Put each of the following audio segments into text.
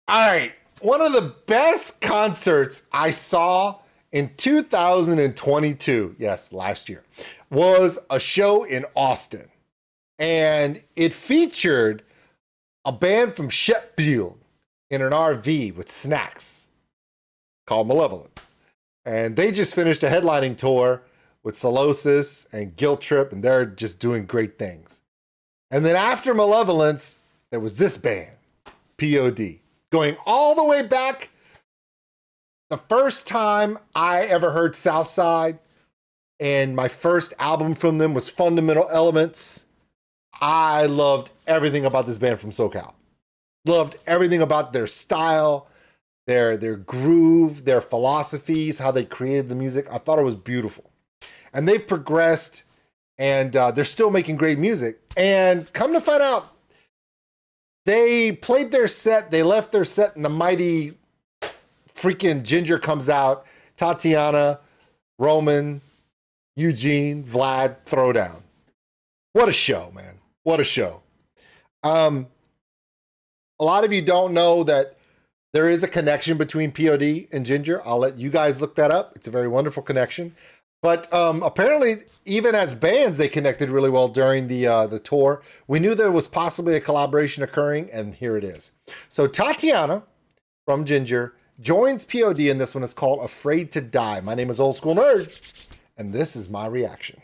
All right. One of the best concerts I saw in 2022, yes, last year, was a show in Austin. And it featured a band from Sheffield in an RV with snacks called Malevolence. And they just finished a headlining tour with Solosis and Guilt Trip, and they're just doing great things. And then after Malevolence, there was this band, P.O.D. Going all the way back, the first time I ever heard Southside, and my first album from them was Fundamental Elements. I loved everything about this band from SoCal. Loved everything about their style, their groove, their philosophies, how they created the music. I thought it was beautiful. And they've progressed, and they're still making great music. And come to find out, they played their set, they left their set, and the mighty freaking Jinjer comes out. Tatiana, Roman, Eugene, Vlad, Throwdown. What a show, man. What a show. A lot of you don't know that there is a connection between P.O.D. and Jinjer. I'll let you guys look that up. It's a very wonderful connection. But apparently, even as bands, they connected really well during the tour. We knew there was possibly a collaboration occurring, and here it is. So Tatiana from Jinjer joins P.O.D. in this one. It's called Afraid to Die. My name is Old School Nerd, and this is my reaction.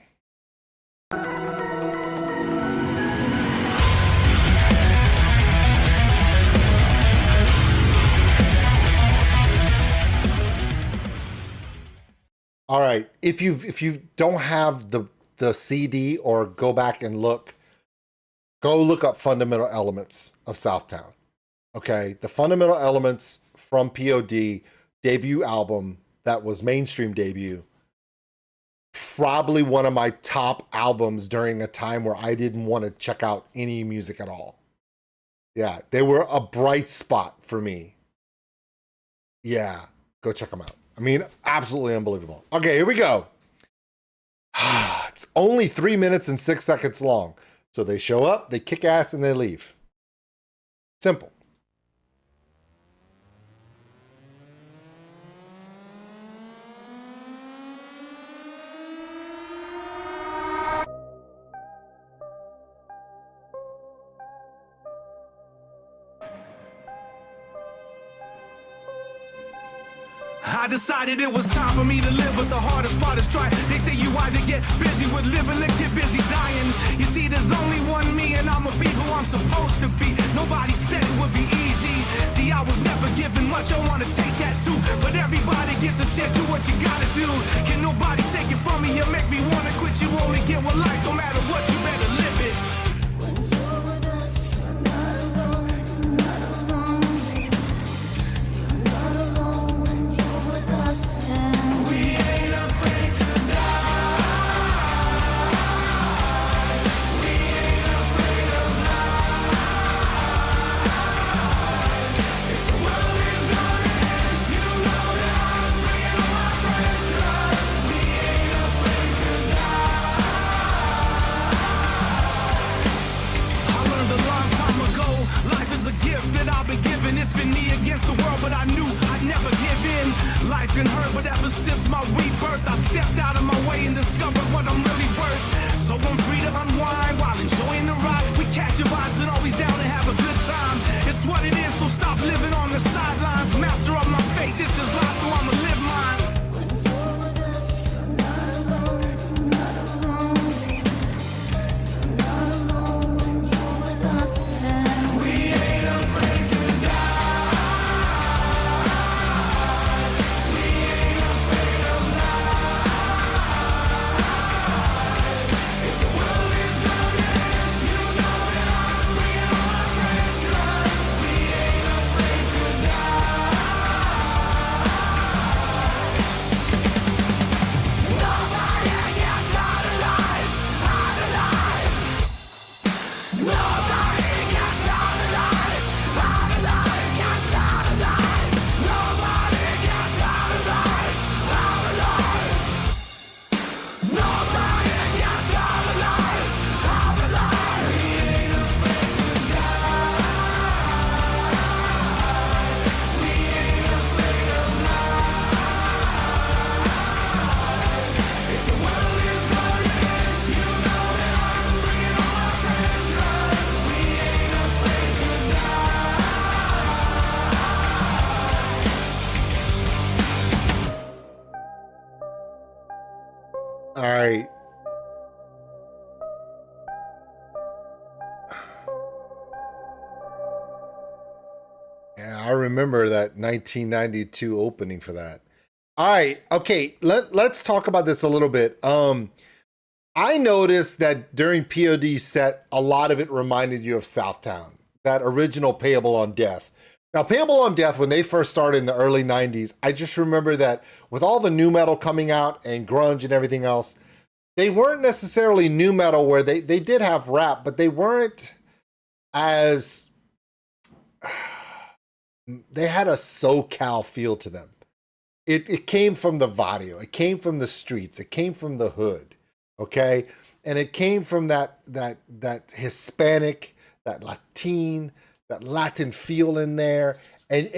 All right, if you don't have the CD or go back and look, go look up Fundamental Elements of Southtown. Okay, the Fundamental Elements from P.O.D. debut album that was mainstream debut. Probably one of my top albums during a time where I didn't want to check out any music at all. Yeah, they were a bright spot for me. Yeah, go check them out. I mean, absolutely unbelievable. Okay, here we go. It's only 3 minutes and 6 seconds long. So they show up, they kick ass, and they leave. Simple. I decided it was time for me to live, but the hardest part is trying. They say you either get busy with living or get busy dying. You see, there's only one me, and I'ma be who I'm supposed to be. Nobody said it would be easy. See, I was never given much, I wanna take that too. But everybody gets a chance, do what you gotta do. Can nobody take it from me? You make me wanna quit. You only get one life, no matter what, you better live it. When you're with us, you're not alone, you're not alone. You're not alone when you're with us, and We ain't afraid to die. We ain't afraid of life. If the world is gonna end, you know that I'm bringing all my friends. Trust me, ain't afraid to die. I learned a long time ago, life is a gift that I've been given. It's been me against the world, but I knew I'd never give in. Life can hurt, but ever since my rebirth, I stepped out of my way and discovered what I'm really worth. So I'm free to unwind while enjoying the ride. We catch your vibes and always down to have a good time. It's what it is, so stop living on the sidelines. Master of my fate, this is life, so I'ma live mine. when you're with us, you're not alone, you're not alone. You're not alone when you're with us, and We ain't afraid to die. We ain't afraid of life. right. Yeah, I remember that 1992 opening for that. All right, okay, let's talk about this a little bit. I noticed that during P.O.D's set, a lot of it reminded you of Southtown, that original Payable on Death. Now, Payable on Death, when they first started in the early 90s, I just remember that with all the new metal coming out and grunge and everything else, they weren't necessarily new metal where they did have rap, but they weren't as... They had a SoCal feel to them. It came from the barrio, it came from the streets, it came from the hood, okay? And it came from that Hispanic, that Latin feel in there. And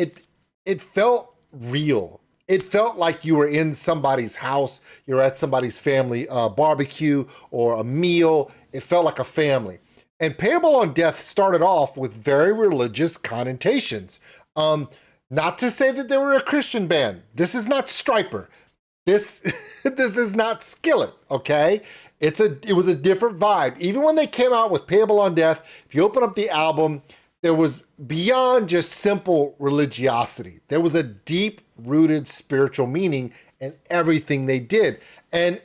it felt real. It felt like you were in somebody's house, you're at somebody's family barbecue or a meal. It felt like a family. And Payable on Death started off with very religious connotations. Not to say that they were a Christian band. This is not Striper. This is not Skillet, okay? It was a different vibe. Even when they came out with Payable on Death, if you open up the album, there was beyond just simple religiosity. There was a deep-rooted spiritual meaning in everything they did. And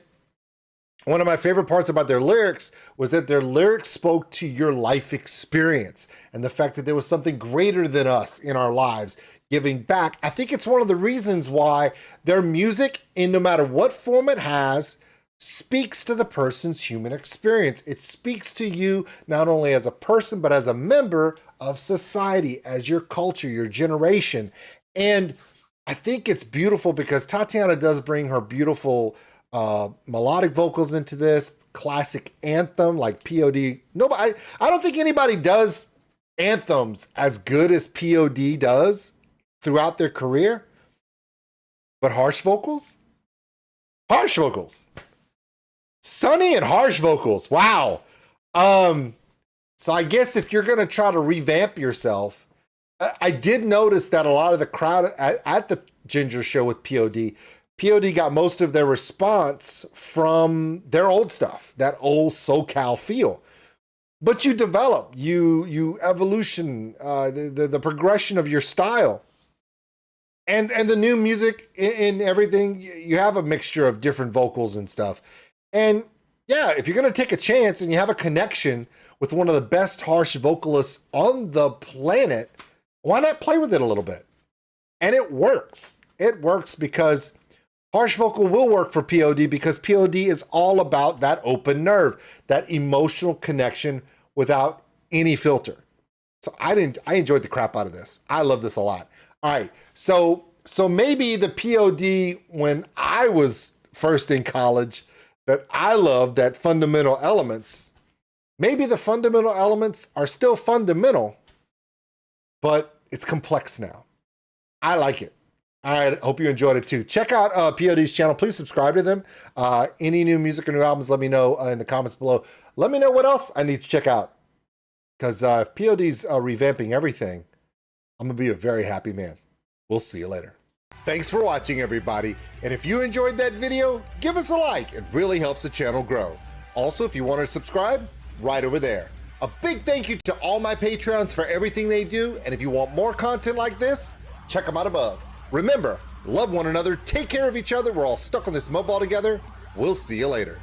one of my favorite parts about their lyrics was that their lyrics spoke to your life experience and the fact that there was something greater than us in our lives giving back. I think it's one of the reasons why their music, in no matter what form it has, speaks to the person's human experience. It speaks to you not only as a person, but as a member of society, as your culture, your generation. And I think it's beautiful because Tatiana does bring her beautiful melodic vocals into this classic anthem like P.O.D. Nobody, I don't think anybody does anthems as good as P.O.D. does throughout their career. But harsh vocals, sunny and harsh vocals. Wow. So I guess if you're gonna try to revamp yourself, I did notice that a lot of the crowd at the Jinjer show with P.O.D. got most of their response from their old stuff, that old SoCal feel. But you develop, you evolution, the progression of your style. And the new music in everything, you have a mixture of different vocals and stuff. And yeah, if you're gonna take a chance and you have a connection with one of the best harsh vocalists on the planet, why not play with it a little bit? And it works. It works because harsh vocal will work for P.O.D. because P.O.D. is all about that open nerve, that emotional connection without any filter. So I enjoyed the crap out of this. I love this a lot. All right, so maybe the P.O.D. when I was first in college that I loved, that fundamental elements, maybe the fundamental elements are still fundamental, but it's complex now. I like it. All right, hope you enjoyed it too. Check out P.O.D.'s channel. Please subscribe to them. Any new music or new albums, let me know in the comments below. Let me know what else I need to check out. Because if P.O.D.'s revamping everything, I'm going to be a very happy man. We'll see you later. Thanks for watching, everybody. And if you enjoyed that video, give us a like. It really helps the channel grow. Also, if you want to subscribe, right over there. A big thank you to all my Patreons for everything they do. And if you want more content like this, check them out above. Remember, love one another, take care of each other. We're all stuck on this mud ball together. We'll see you later.